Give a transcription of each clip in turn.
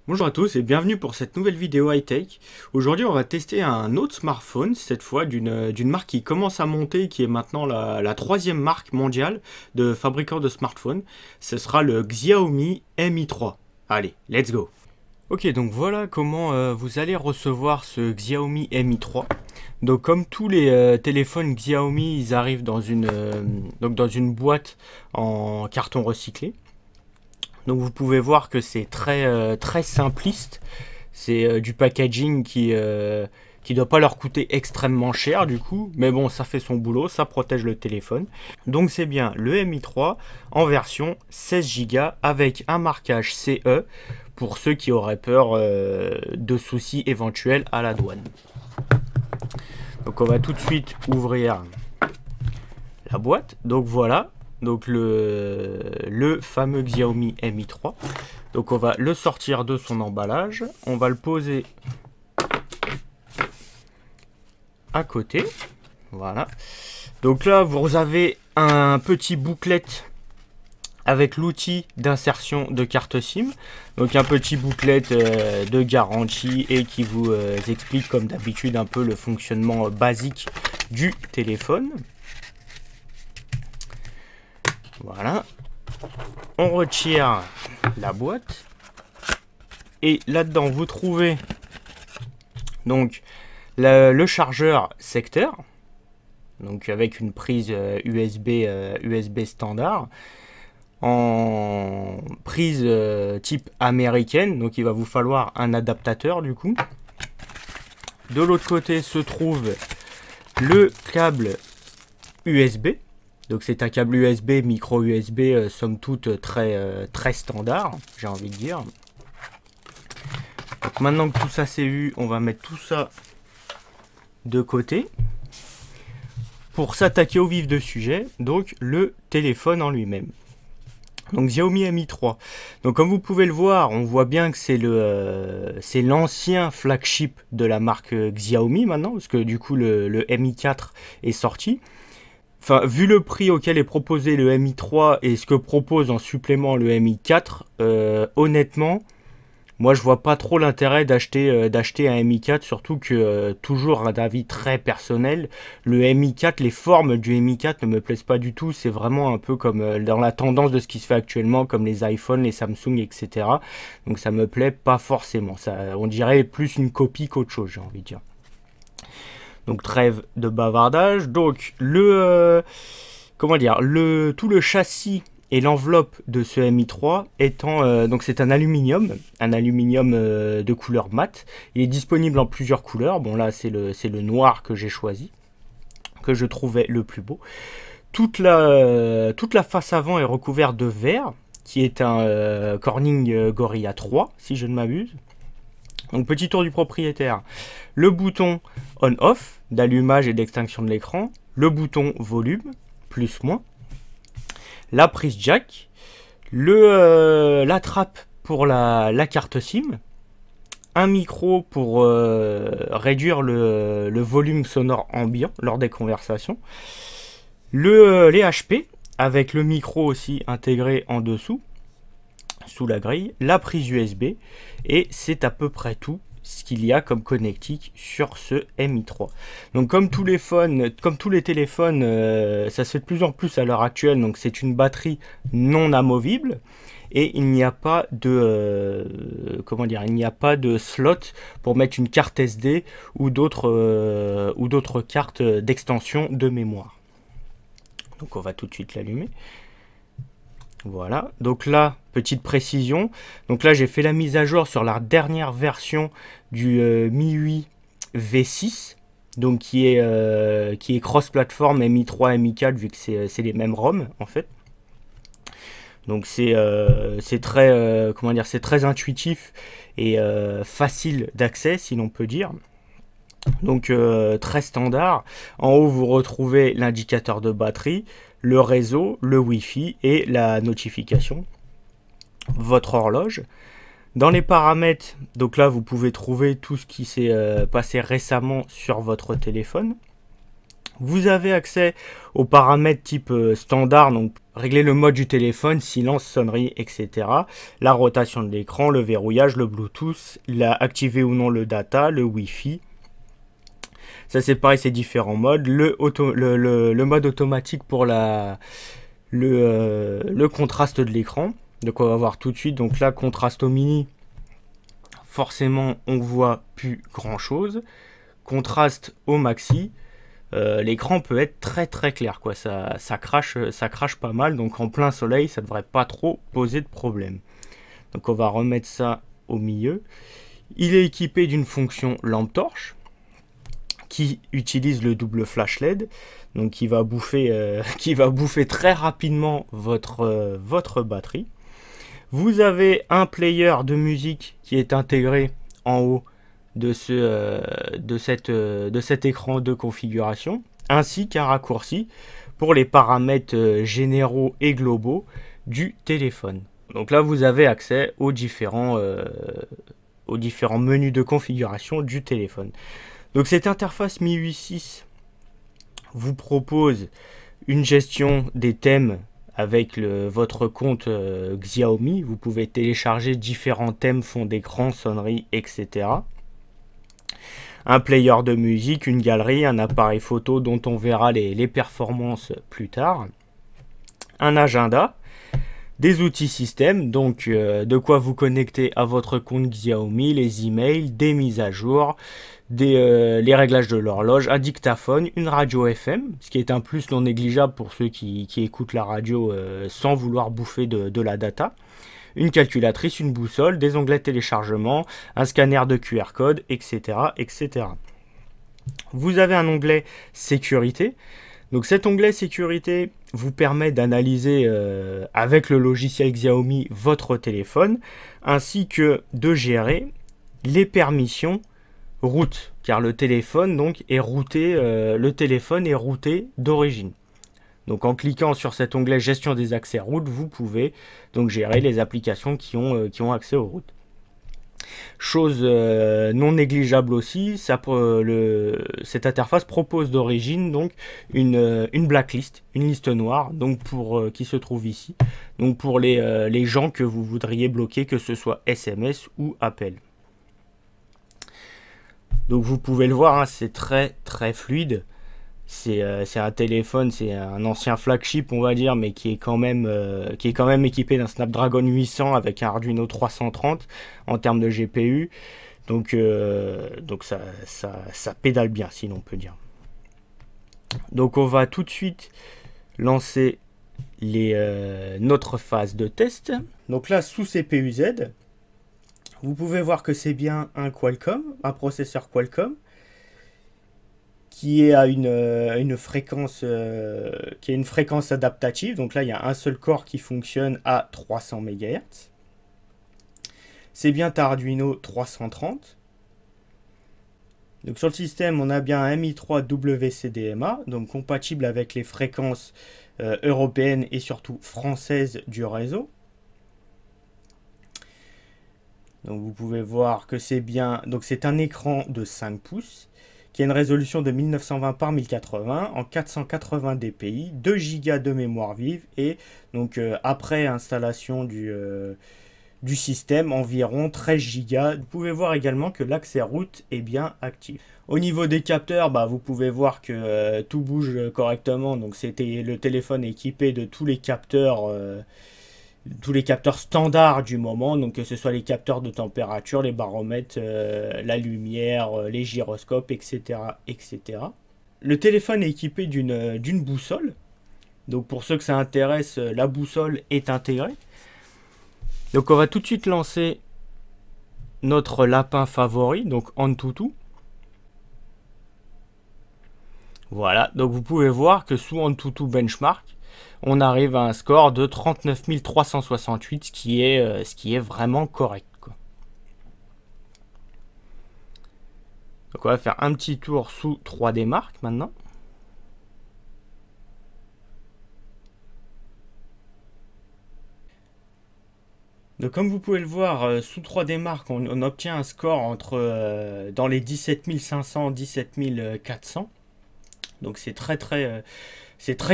Bonjour à tous et bienvenue pour cette nouvelle vidéo high-tech. Aujourd'hui on va tester un autre smartphone, cette fois d'une marque qui commence à monter, qui est maintenant la troisième marque mondiale de fabricants de smartphones. Ce sera le Xiaomi Mi 3. Allez, let's go. Ok, donc voilà comment vous allez recevoir ce Xiaomi Mi 3. Donc comme tous les téléphones Xiaomi, ils arrivent dans une boîte en carton recyclé. Donc vous pouvez voir que c'est très simpliste. C'est du packaging qui doit pas leur coûter extrêmement cher du coup. Mais bon, ça fait son boulot, ça protège le téléphone. Donc c'est bien le Mi 3 en version 16 Go avec un marquage CE pour ceux qui auraient peur de soucis éventuels à la douane. Donc on va tout de suite ouvrir la boîte. Donc voilà. Donc le fameux Xiaomi Mi 3. Donc on va le sortir de son emballage. On va le poser à côté. Voilà. Donc là, vous avez un petit booklet avec l'outil d'insertion de carte SIM. Donc un petit booklet de garantie et qui vous explique comme d'habitude un peu le fonctionnement basique du téléphone. Voilà, on retire la boîte et là-dedans vous trouvez donc le chargeur secteur, donc avec une prise USB standard en prise type américaine, donc il va vous falloir un adaptateur du coup. De l'autre côté se trouve le câble USB. Donc c'est un câble USB, micro USB, somme toute très standard, j'ai envie de dire. Donc maintenant que tout ça c'est vu, on va mettre tout ça de côté. Pour s'attaquer au vif du sujet, donc le téléphone en lui-même. Donc Xiaomi Mi 3. Donc comme vous pouvez le voir, on voit bien que c'est l'ancien flagship de la marque Xiaomi maintenant, parce que du coup le Mi 4 est sorti. Enfin, vu le prix auquel est proposé le Mi 3 et ce que propose en supplément le Mi 4, honnêtement, moi je vois pas trop l'intérêt d'acheter un Mi 4, surtout que, toujours un avis très personnel, le Mi 4, les formes du Mi 4 ne me plaisent pas du tout, c'est vraiment un peu comme dans la tendance de ce qui se fait actuellement, comme les iPhones, les Samsung, etc. Donc ça me plaît pas forcément, ça, on dirait plus une copie qu'autre chose, j'ai envie de dire. Donc trêve de bavardage. Donc tout le châssis et l'enveloppe de ce Mi 3 étant donc c'est un aluminium de couleur mat. Il est disponible en plusieurs couleurs. Bon là c'est le noir que j'ai choisi, que je trouvais le plus beau. Toute la face avant est recouverte de verre, qui est un Corning Gorilla 3 si je ne m'abuse. Donc petit tour du propriétaire, le bouton on-off d'allumage et d'extinction de l'écran, le bouton volume, plus-moins, la prise jack, la trappe pour la carte SIM, un micro pour réduire le volume sonore ambiant lors des conversations, les HP avec le micro aussi intégré en dessous, sous la grille, la prise USB et c'est à peu près tout ce qu'il y a comme connectique sur ce Mi 3. Donc comme tous les téléphones, ça se fait de plus en plus à l'heure actuelle, donc c'est une batterie non amovible et il n'y a pas de slot pour mettre une carte SD ou d'autres cartes d'extension de mémoire. Donc on va tout de suite l'allumer. Voilà, donc là, petite précision, donc là j'ai fait la mise à jour sur la dernière version du MIUI V6, donc qui est cross-platform Mi 3 et Mi 4 vu que c'est les mêmes ROM en fait. Donc c'est très intuitif et facile d'accès si l'on peut dire. Donc très standard. En haut vous retrouvez l'indicateur de batterie, le réseau, le Wi-Fi et la notification, votre horloge. Dans les paramètres, donc là vous pouvez trouver tout ce qui s'est passé récemment sur votre téléphone. Vous avez accès aux paramètres type standard, donc régler le mode du téléphone, silence, sonnerie, etc. La rotation de l'écran, le verrouillage, le Bluetooth, activer ou non le data, le Wi-Fi. Ça c'est pareil, c'est différents modes. Le mode automatique pour le contraste de l'écran. Donc on va voir tout de suite. Donc là, contraste au mini, forcément on voit plus grand chose. Contraste au maxi. L'écran peut être très très clair, quoi. Ça crache pas mal, donc en plein soleil ça devrait pas trop poser de problème. Donc on va remettre ça au milieu. Il est équipé d'une fonction lampe torche qui utilise le double flash LED, donc qui va bouffer très rapidement votre batterie. Vous avez un player de musique qui est intégré en haut de cet écran de configuration, ainsi qu'un raccourci pour les paramètres généraux et globaux du téléphone. Donc là, vous avez accès aux différents menus de configuration du téléphone. Donc cette interface MIUI 6 vous propose une gestion des thèmes avec votre compte Xiaomi. Vous pouvez télécharger différents thèmes, fond d'écran, sonnerie, etc. Un player de musique, une galerie, un appareil photo dont on verra les performances plus tard. Un agenda, des outils système, donc de quoi vous connecter à votre compte Xiaomi, les emails, des mises à jour, les réglages de l'horloge, un dictaphone, une radio FM, ce qui est un plus non négligeable pour ceux qui écoutent la radio sans vouloir bouffer de la data, une calculatrice, une boussole, des onglets de téléchargement, un scanner de QR code, etc., etc. Vous avez un onglet sécurité. Donc cet onglet sécurité vous permet d'analyser avec le logiciel Xiaomi votre téléphone, ainsi que de gérer les permissions route, car le téléphone donc est routé, d'origine. Donc en cliquant sur cet onglet gestion des accès route, vous pouvez donc gérer les applications qui ont accès aux routes. Chose non négligeable aussi, cette interface propose d'origine donc une blacklist, une liste noire, donc qui se trouve ici, donc pour les gens que vous voudriez bloquer, que ce soit SMS ou appel. Donc vous pouvez le voir, hein, c'est très très fluide. C'est un téléphone, c'est un ancien flagship on va dire, mais qui est quand même équipé d'un Snapdragon 800 avec un Arduino 330 en termes de GPU. Donc ça pédale bien, si l'on peut dire. Donc on va tout de suite lancer notre phase de test. Donc là, sous CPU-Z, vous pouvez voir que c'est bien un Qualcomm, un processeur Qualcomm, qui est à une fréquence adaptative. Donc là, il y a un seul corps qui fonctionne à 300 MHz. C'est bien Arduino 330. Donc sur le système, on a bien un MI3 WCDMA, donc compatible avec les fréquences européennes et surtout françaises du réseau. Donc vous pouvez voir que c'est bien, donc c'est un écran de 5 pouces qui a une résolution de 1920 par 1080 en 480 dpi, 2 Go de mémoire vive et donc après installation du système environ 13 Go. Vous pouvez voir également que l'accès route est bien actif. Au niveau des capteurs, vous pouvez voir que tout bouge correctement. Donc le téléphone est équipé de tous les capteurs standards du moment, donc que ce soit les capteurs de température, les baromètres, la lumière, les gyroscopes, etc., etc. Le téléphone est équipé d'une boussole. Donc pour ceux que ça intéresse, la boussole est intégrée. Donc on va tout de suite lancer notre lapin favori, donc Antutu. Voilà, donc vous pouvez voir que sous Antutu Benchmark, on arrive à un score de 39 368, ce qui est vraiment correct, quoi. Donc on va faire un petit tour sous 3D Mark maintenant. Donc comme vous pouvez le voir, sous 3D Mark, on obtient un score dans les 17 500 17 400. Donc c'est très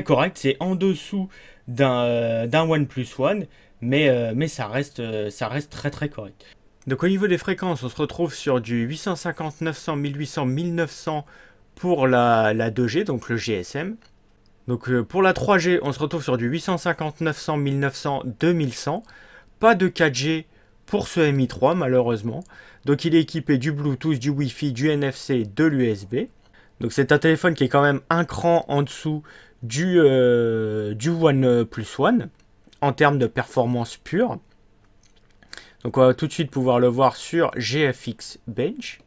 correct. C'est en dessous d'un OnePlus One, mais ça reste très très correct. Donc au niveau des fréquences, on se retrouve sur du 850, 900, 1800, 1900 pour la 2G, donc le GSM. Donc pour la 3G, on se retrouve sur du 850, 900, 1900, 2100. Pas de 4G pour ce Mi 3 malheureusement. Donc il est équipé du Bluetooth, du Wi-Fi, du NFC, de l'USB. Donc c'est un téléphone qui est quand même un cran en dessous du OnePlus One en termes de performance pure. Donc on va tout de suite pouvoir le voir sur GFX Bench.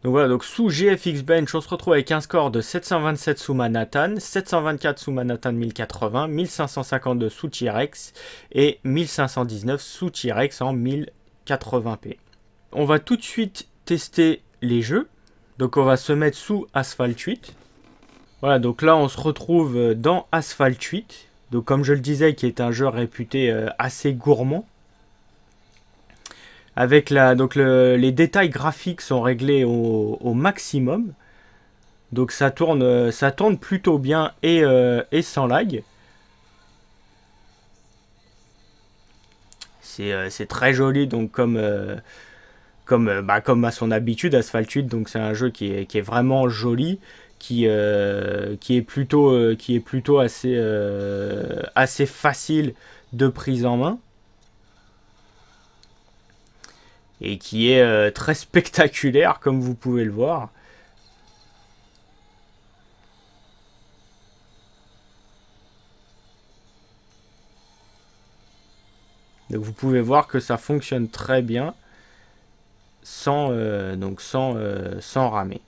Donc voilà, donc sous GFX Bench, on se retrouve avec un score de 727 sous Manhattan, 724 sous Manhattan 1080, 1552 sous T-Rex et 1519 sous T-Rex en 1080p. On va tout de suite tester les jeux. Donc on va se mettre sous Asphalt 8. Voilà, donc là on se retrouve dans Asphalt 8. Donc comme je le disais, qui est un jeu réputé assez gourmand. Avec les détails graphiques sont réglés au maximum. Donc ça tourne plutôt bien et sans lag. C'est très joli, donc comme à son habitude, Asphalt 8, donc c'est un jeu qui est vraiment joli, qui est plutôt assez facile de prise en main. Et qui est très spectaculaire comme vous pouvez le voir. Donc vous pouvez voir que ça fonctionne très bien sans ramer.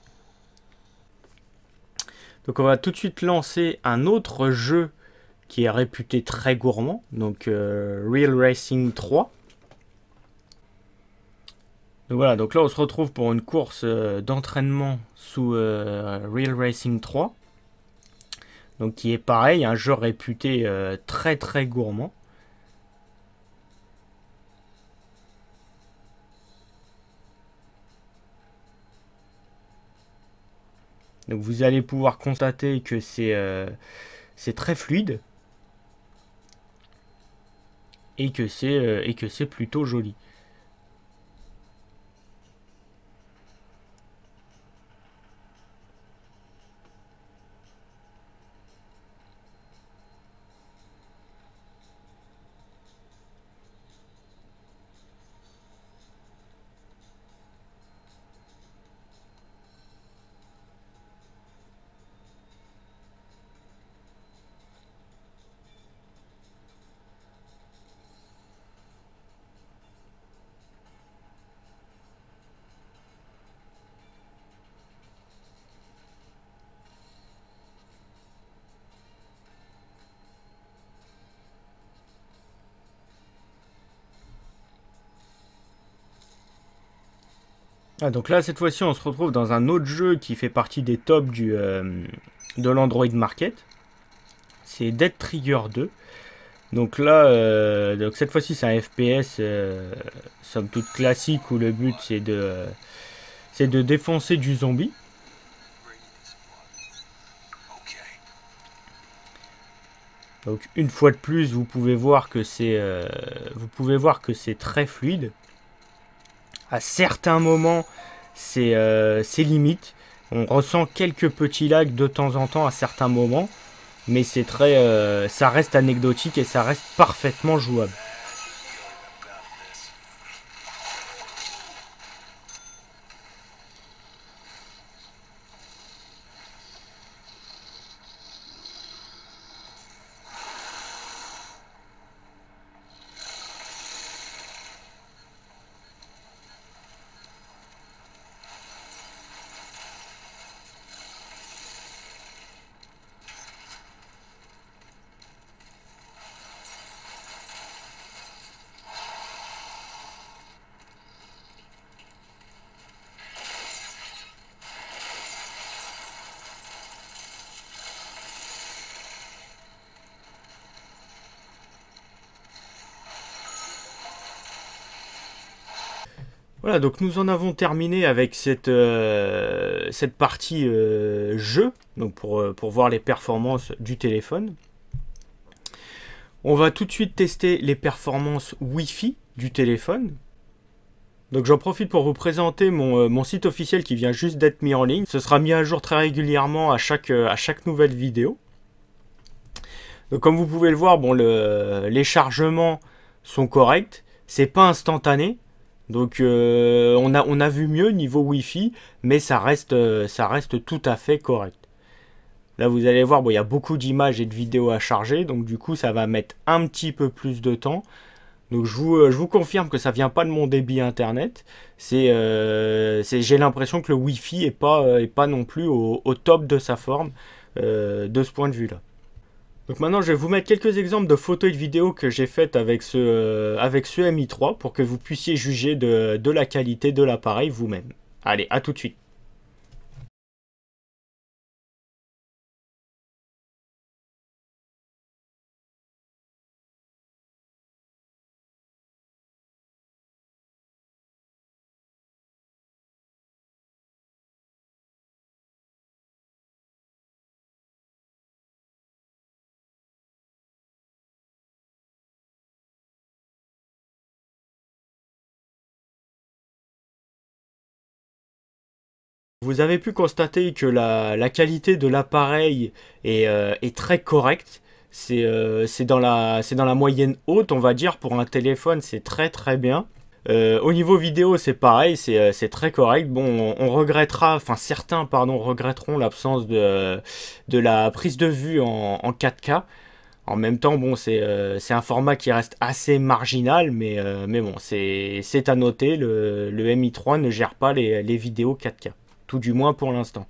Donc on va tout de suite lancer un autre jeu qui est réputé très gourmand, donc Real Racing 3. Donc voilà, donc là on se retrouve pour une course d'entraînement sous Real Racing 3. Donc qui est pareil, un jeu réputé très très gourmand. Donc vous allez pouvoir constater que c'est très fluide et que c'est plutôt joli. Ah, donc là, cette fois-ci, on se retrouve dans un autre jeu qui fait partie des tops de l'Android Market. C'est Dead Trigger 2. Donc là, donc cette fois-ci, c'est un FPS somme toute classique où le but c'est de défoncer du zombie. Donc une fois de plus, vous pouvez voir que c'est très fluide. À certains moments, c'est limite. On ressent quelques petits lags de temps en temps à certains moments, mais ça reste anecdotique et ça reste parfaitement jouable. Voilà, donc nous en avons terminé avec cette partie jeu, donc pour voir les performances du téléphone. On va tout de suite tester les performances Wi-Fi du téléphone. Donc j'en profite pour vous présenter mon site officiel qui vient juste d'être mis en ligne. Ce sera mis à jour très régulièrement à chaque nouvelle vidéo. Donc comme vous pouvez le voir, bon, les chargements sont corrects. C'est pas instantané. Donc on a vu mieux niveau Wi-Fi, mais ça reste tout à fait correct. Là vous allez voir, bon, il y a beaucoup d'images et de vidéos à charger, donc du coup ça va mettre un petit peu plus de temps. Donc je vous confirme que ça vient pas de mon débit internet. J'ai l'impression que le Wi-Fi est pas non plus au top de sa forme de ce point de vue là. Donc maintenant je vais vous mettre quelques exemples de photos et de vidéos que j'ai faites avec ce Mi3 pour que vous puissiez juger de la qualité de l'appareil vous-même. Allez, à tout de suite. Vous avez pu constater que la qualité de l'appareil est très correcte. C'est dans la moyenne haute, on va dire, pour un téléphone, c'est très très bien. Au niveau vidéo, c'est pareil, c'est très correct. Bon, on regrettera, enfin certains, pardon, regretteront l'absence de la prise de vue en 4K. En même temps, bon, c'est un format qui reste assez marginal, mais bon, c'est à noter. Le Mi3 ne gère pas les vidéos 4K. Tout du moins pour l'instant.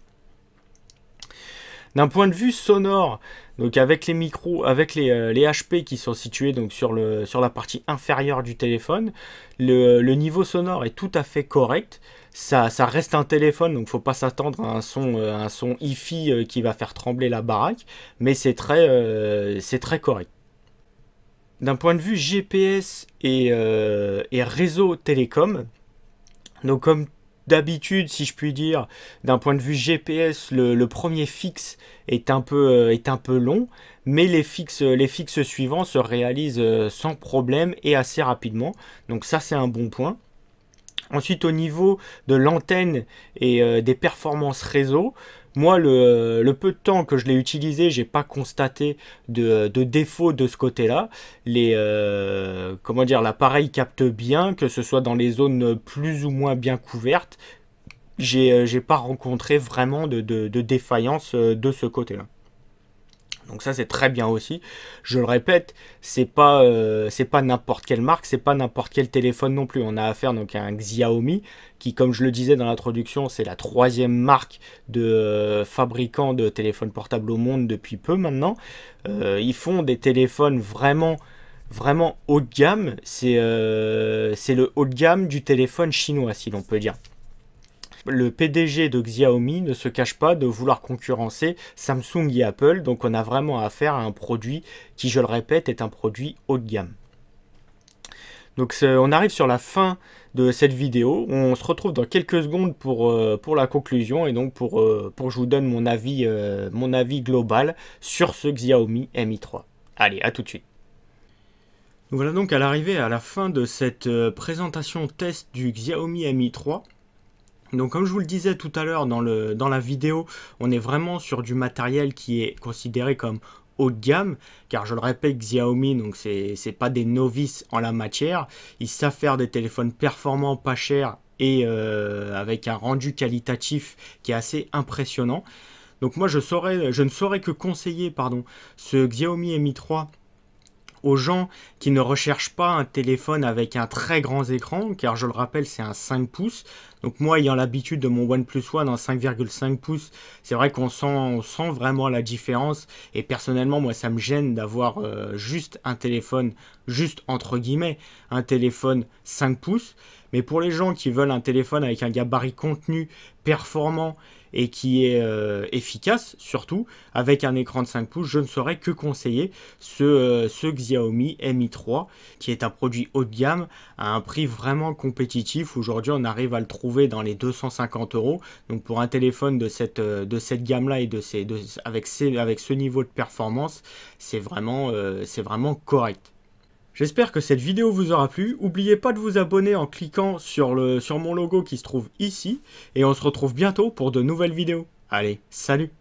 D'un point de vue sonore, donc avec les micros, avec les HP qui sont situés donc sur la partie inférieure du téléphone, le niveau sonore est tout à fait correct. Ça reste un téléphone, donc faut pas s'attendre à un son hi-fi qui va faire trembler la baraque, mais c'est très correct. D'un point de vue GPS et réseau télécom, donc comme d'habitude, si je puis dire, d'un point de vue GPS, le premier fixe est un peu long, mais les fixes suivants se réalisent sans problème et assez rapidement. Donc ça, c'est un bon point. Ensuite, au niveau de l'antenne et des performances réseau, moi, le peu de temps que je l'ai utilisé, j'ai pas constaté de défaut de ce côté-là. Comment dire, l'appareil capte bien, que ce soit dans les zones plus ou moins bien couvertes. J'ai pas rencontré vraiment de défaillance de ce côté-là. Donc ça c'est très bien aussi. Je le répète, c'est pas n'importe quelle marque, c'est pas n'importe quel téléphone non plus. On a affaire donc à un Xiaomi qui, comme je le disais dans l'introduction, c'est la 3e marque de fabricant de téléphones portables au monde depuis peu maintenant. Ils font des téléphones vraiment haut de gamme. C'est le haut de gamme du téléphone chinois, si l'on peut dire. Le PDG de Xiaomi ne se cache pas de vouloir concurrencer Samsung et Apple, donc on a vraiment affaire à un produit qui, je le répète, est un produit haut de gamme. Donc on arrive sur la fin de cette vidéo, on se retrouve dans quelques secondes pour la conclusion et donc pour que je vous donne mon avis global sur ce Xiaomi Mi 3. Allez, à tout de suite. Voilà donc à l'arrivée à la fin de cette présentation test du Xiaomi Mi 3. Donc comme je vous le disais tout à l'heure dans la vidéo, on est vraiment sur du matériel qui est considéré comme haut de gamme, car je le répète, Xiaomi, donc c'est pas des novices en la matière, ils savent faire des téléphones performants, pas chers et avec un rendu qualitatif qui est assez impressionnant. Donc moi je ne saurais que conseiller ce Xiaomi Mi 3 aux gens qui ne recherchent pas un téléphone avec un très grand écran, car je le rappelle, c'est un 5 pouces. Donc moi, ayant l'habitude de mon OnePlus One en 5,5 pouces, c'est vrai on sent vraiment la différence. Et personnellement, moi, ça me gêne d'avoir juste un téléphone, juste entre guillemets, un téléphone 5 pouces. Mais pour les gens qui veulent un téléphone avec un gabarit contenu performant et qui est efficace, surtout avec un écran de 5 pouces, je ne saurais que conseiller ce Xiaomi Mi 3 qui est un produit haut de gamme à un prix vraiment compétitif. Aujourd'hui on arrive à le trouver dans les 250 €, donc pour un téléphone de cette gamme là et avec ce niveau de performance, c'est vraiment correct. J'espère que cette vidéo vous aura plu. N'oubliez pas de vous abonner en cliquant sur mon logo qui se trouve ici. Et on se retrouve bientôt pour de nouvelles vidéos. Allez, salut!